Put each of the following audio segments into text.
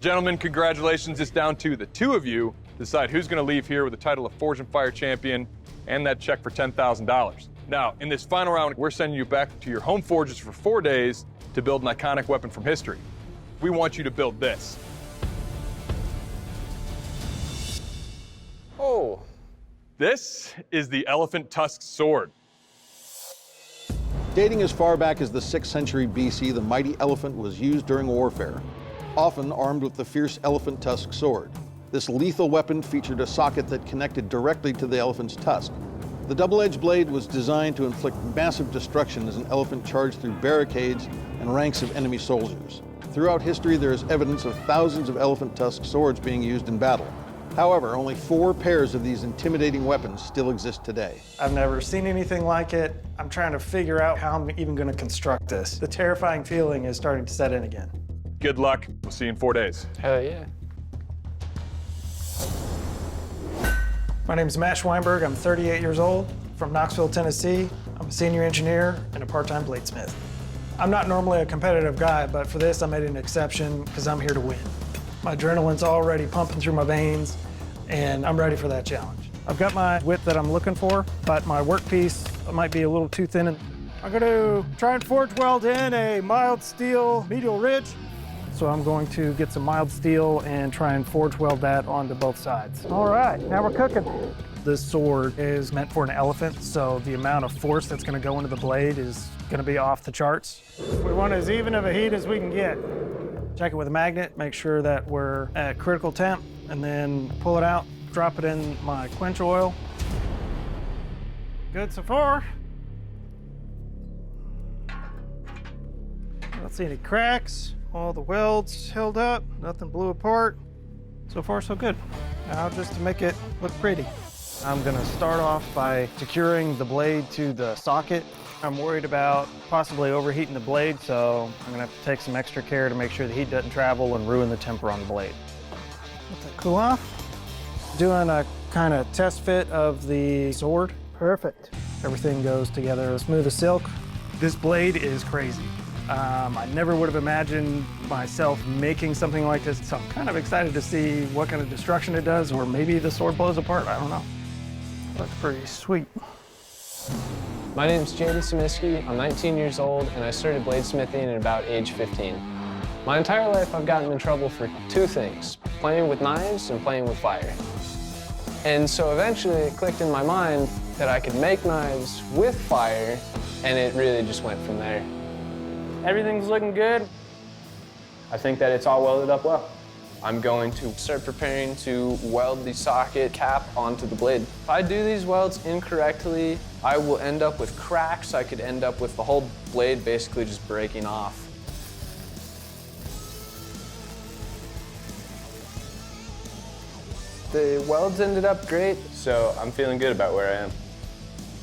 Gentlemen, congratulations. It's down to the two of you to decide who's going to leave here with the title of Forge and Fire Champion and that check for $10,000. Now, in this final round, we're sending you back to your home forges for 4 days to build an iconic weapon from history. We want you to build this. Oh. This is the Elephant Tusk Sword. Dating as far back as the 6th century BC, the mighty elephant was used during warfare, often armed with the fierce Elephant Tusk Sword. This lethal weapon featured a socket that connected directly to the elephant's tusk. The double-edged blade was designed to inflict massive destruction as an elephant charged through barricades and ranks of enemy soldiers. Throughout history, there is evidence of thousands of Elephant Tusk Swords being used in battle. However, only 4 pairs of these intimidating weapons still exist today. I've never seen anything like it. I'm trying to figure out how I'm even going to construct this. The terrifying feeling is starting to set in again. Good luck. We'll see you in 4 days. Hell yeah. My name is Matt Schweinberg. I'm 38 years old, from Knoxville, Tennessee. I'm a senior engineer and a part-time bladesmith. I'm not normally a competitive guy, but for this I made an exception because I'm here to win. My adrenaline's already pumping through my veins, and I'm ready for that challenge. I've got my width that I'm looking for, but my workpiece might be a little too thin. I'm going to try and forge weld in a mild steel medial ridge. So I'm going to get some mild steel and try and forge weld that onto both sides. All right, now we're cooking. This sword is meant for an elephant, so the amount of force that's going to go into the blade is going to be off the charts. We want as even of a heat as we can get. Check it with a magnet, make sure that we're at critical temp, and then pull it out, drop it in my quench oil. Good so far. I don't see any cracks. All the welds held up, nothing blew apart. So far, so good. Now, just to make it look pretty, I'm gonna start off by securing the blade to the socket. I'm worried about possibly overheating the blade, so I'm gonna have to take some extra care to make sure the heat doesn't travel and ruin the temper on the blade. Let that cool off. Doing a kind of test fit of the sword. Perfect. Everything goes together smooth as silk. This blade is crazy. I never would have imagined myself making something like this, so I'm kind of excited to see what kind of destruction it does, or maybe the sword blows apart, I don't know. Looks pretty sweet. My name's JAYDEN. I'm 19 years old, and I started bladesmithing at about age 15. My entire life, I've gotten in trouble for 2 things: playing with knives and playing with fire. And so eventually it clicked in my mind that I could make knives with fire, and it really just went from there. Everything's looking good. I think that it's all welded up well. I'm going to start preparing to weld the socket cap onto the blade. If I do these welds incorrectly, I will end up with cracks. I could end up with the whole blade basically just breaking off. The welds ended up great, so I'm feeling good about where I am.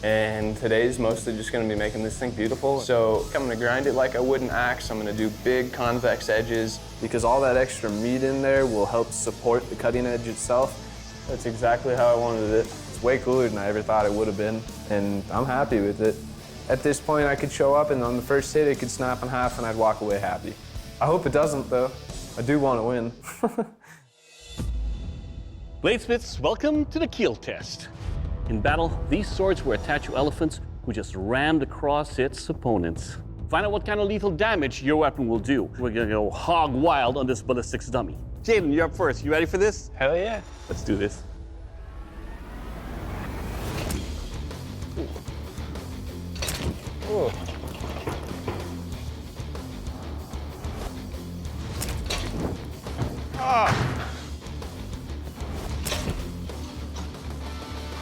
And today's mostly just gonna be making this thing beautiful. So I'm gonna grind it like I would an axe. I'm gonna do big convex edges because all that extra meat in there will help support the cutting edge itself. That's exactly how I wanted it. It's way cooler than I ever thought it would have been, and I'm happy with it. At this point, I could show up and on the first hit, it could snap in half and I'd walk away happy. I hope it doesn't though. I do want to win. Bladesmiths, welcome to the keel test. In battle, these swords were attached to elephants who just rammed across its opponents. Find out what kind of lethal damage your weapon will do. We're gonna go hog wild on this ballistics dummy. Jayden, you're up first. You ready for this? Hell yeah. Let's do this. Ooh. Ah.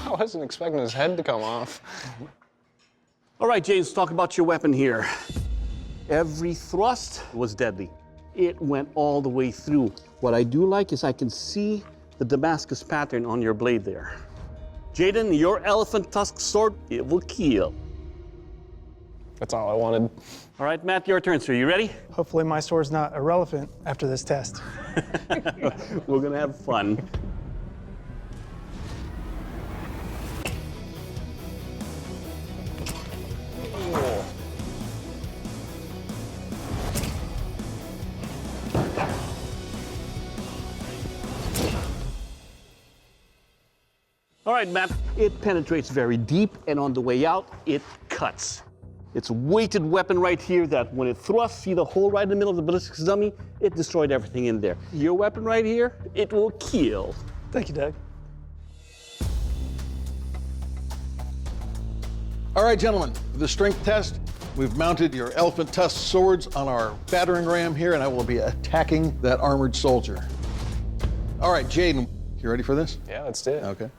I wasn't expecting his head to come off. All right, James, talk about your weapon here. Every thrust was deadly. It went all the way through. What I do like is I can see the Damascus pattern on your blade there. Jayden, your Elephant Tusk Sword, it will kill. That's all I wanted. All right, Matt, your turn, sir. You ready? Hopefully my sword's not irrelevant after this test. We're gonna have fun. All right, Matt, it penetrates very deep, and on the way out, it cuts. It's a weighted weapon right here that when it thrusts, see the hole right in the middle of the ballistics dummy? It destroyed everything in there. Your weapon right here, it will kill. Thank you, Doug. All right, gentlemen, the strength test. We've mounted your Elephant Tusk Swords on our battering ram here, and I will be attacking that armored soldier. All right, Jayden, you ready for this? Yeah, let's do it. Okay.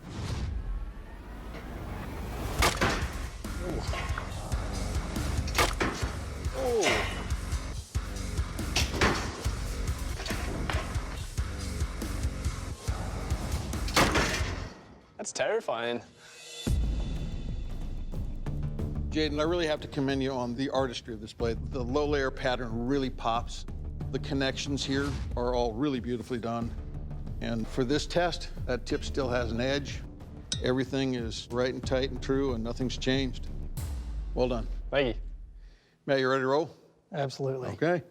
That's terrifying. Jayden, I really have to commend you on the artistry of this blade. The low layer pattern really pops. The connections here are all really beautifully done. And for this test, that tip still has an edge. Everything is right and tight and true, and nothing's changed. Well done. Thank you. Matt, you ready to roll? Absolutely. Okay.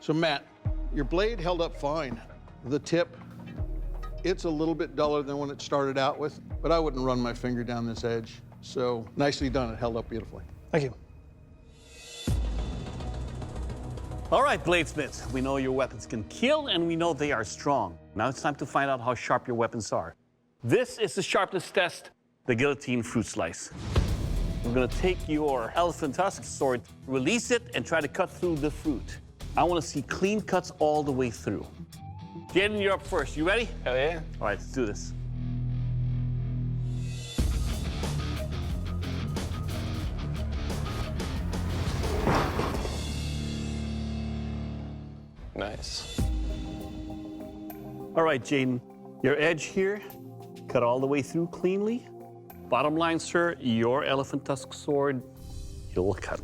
So Matt, your blade held up fine. The tip, it's a little bit duller than when it started out with, but I wouldn't run my finger down this edge. So nicely done, it held up beautifully. Thank you. All right, Bladesmiths, we know your weapons can kill, and we know they are strong. Now it's time to find out how sharp your weapons are. This is the sharpness test, the guillotine fruit slice. We're gonna take your Elephant Tusk Sword, release it, and try to cut through the fruit. I wanna see clean cuts all the way through. Jayden, you're up first. You ready? Hell yeah. All right, let's do this. Nice. All right, Jayden, your edge here, cut all the way through cleanly. Bottom line, sir, your Elephant Tusk Sword, you'll cut.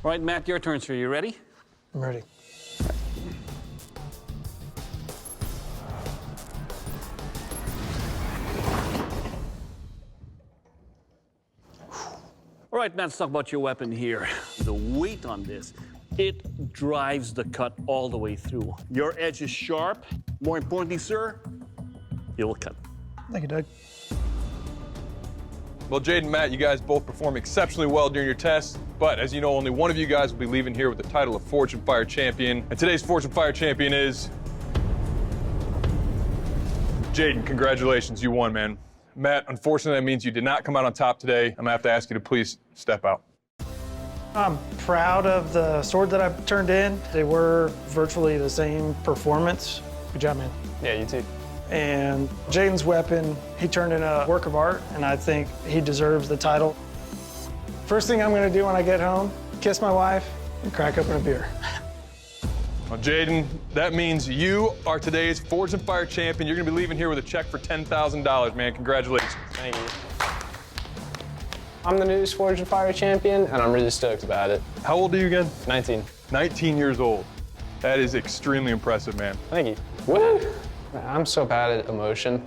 All right, Matt, your turn, sir. You ready? I'm ready. All right, Matt, let's talk about your weapon here. The weight on this, it drives the cut all the way through. Your edge is sharp. More importantly, sir, it will cut. Thank you, Doug. Well, Jayden and Matt, you guys both performed exceptionally well during your tests, but as you know, only one of you guys will be leaving here with the title of Forge and Fire Champion. And today's Forge and Fire Champion is Jayden. Congratulations, you won, man. Matt, unfortunately, that means you did not come out on top today. I'm gonna have to ask you to please step out. I'm proud of the sword that I turned in. They were virtually the same performance. Good job, man. Yeah, you too. And Jayden's weapon, he turned in a work of art, and I think he deserves the title. First thing I'm gonna do when I get home, kiss my wife and crack open a beer. Well, Jayden, that means you are today's Forge and Fire Champion. You're gonna be leaving here with a check for $10,000, man. Congratulations. Thank you. I'm the new Forge and Fire Champion, and I'm really stoked about it. How old are you again? 19. 19 years old. That is extremely impressive, man. Thank you. Woo! I'm so bad at emotion.